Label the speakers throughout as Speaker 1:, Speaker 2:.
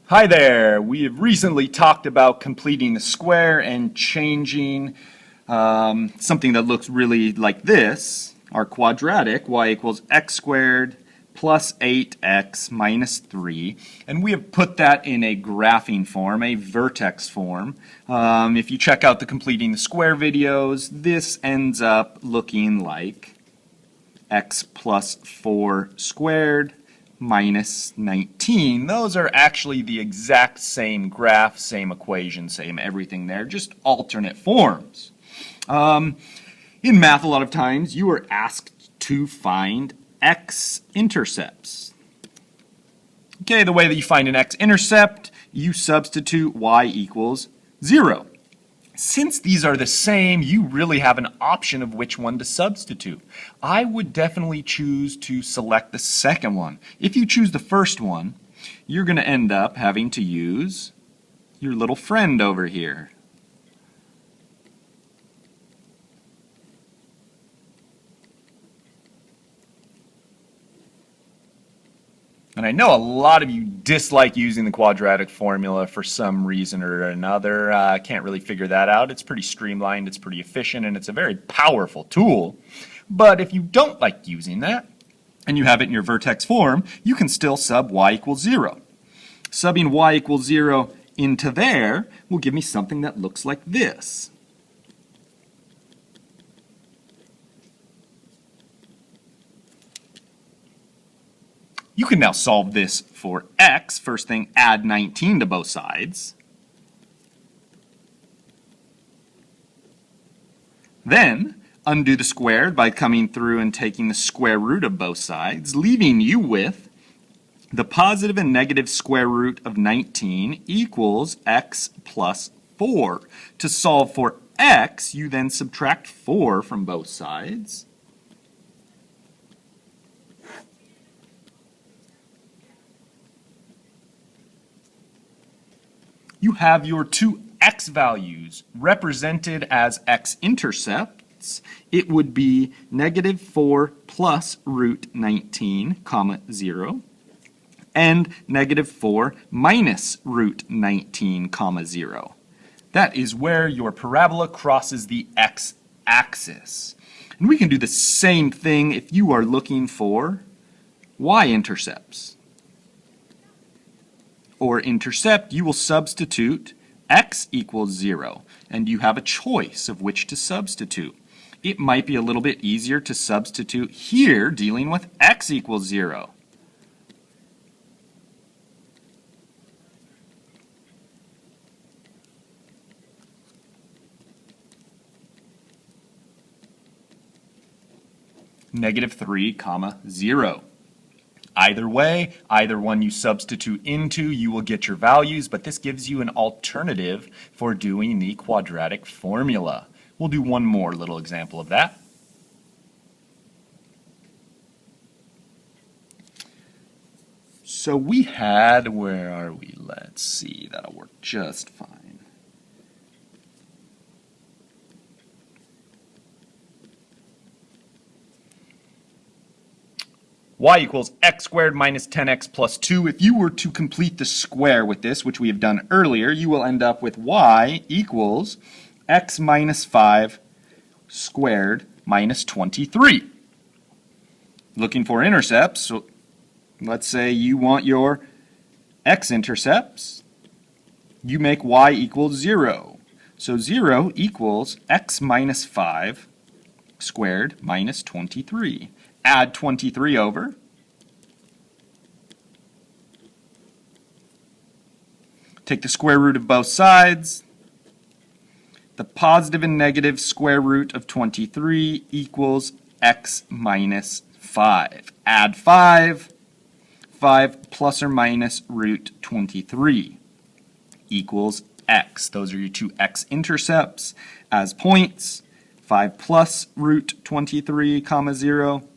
Speaker 1: Hi there! We have recently talked about completing the square and changing something that looks really like this, our quadratic, y equals x squared plus 8x minus 3, and we have put that in a graphing form, a vertex form. If you check out the completing the square videos, this ends up looking like x plus 4 squared minus 19. Those are actually the exact same graph, same equation, same everything there, just alternate forms. In math, a lot of times you are asked to find x-intercepts. Okay, the way that you find an x-intercept, you substitute y equals 0. Since these are the same, you really have an option of which one to substitute. I would definitely choose to select the second one. If you choose the first one, you're going to end up having to use your little friend over here. And I know a lot of you dislike using the quadratic formula for some reason or another. I can't really figure that out. It's pretty streamlined, it's pretty efficient, and it's a very powerful tool. But if you don't like using that, and you have it in your vertex form, you can still sub y equals 0. Subbing y equals 0 into there will give me something that looks like this. You can now solve this for x. First thing, add 19 to both sides. Then, undo the squared by coming through and taking the square root of both sides, leaving you with the positive and negative square root of 19 equals x plus 4. To solve for x, you then subtract 4 from both sides. You have your two x values represented as x-intercepts. It would be negative 4 plus root 19, comma 0, and negative 4 minus root 19, comma 0. That is where your parabola crosses the x-axis. And we can do the same thing if you are looking for y-intercepts. Or intercept, you will substitute x equals 0, and you have a choice of which to substitute. It might be a little bit easier to substitute here, dealing with x equals 0. Negative 3, comma 0. Either way, either one you substitute into, you will get your values, but this gives you an alternative for doing the quadratic formula. We'll do one more little example of that. So we had, where are we? Let's see, that'll work just fine. Y equals x squared minus 10x plus 2. If you were to complete the square with this, which we have done earlier, you will end up with y equals x minus 5 squared minus 23. Looking for intercepts, so let's say you want your x-intercepts. You make y equals 0. So 0 equals x minus 5 squared minus 23. Add 23 over. Take the square root of both sides. The positive and negative square root of 23 equals x minus 5. Add 5. 5 plus or minus root 23 equals x. Those are your two x-intercepts as points. 5 plus root 23, comma 0.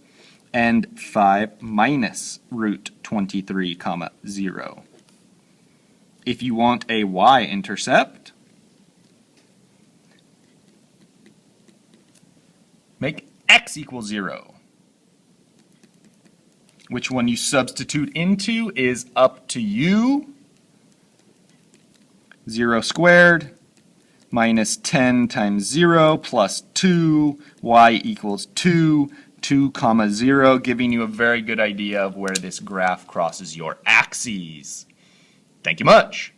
Speaker 1: And 5 minus root 23, comma 0. If you want a y-intercept, make x equal 0. Which one you substitute into is up to you. 0 squared minus 10 times 0 plus 2, y equals 2, 2 comma 0, giving you a very good idea of where this graph crosses your axes. Thank you much.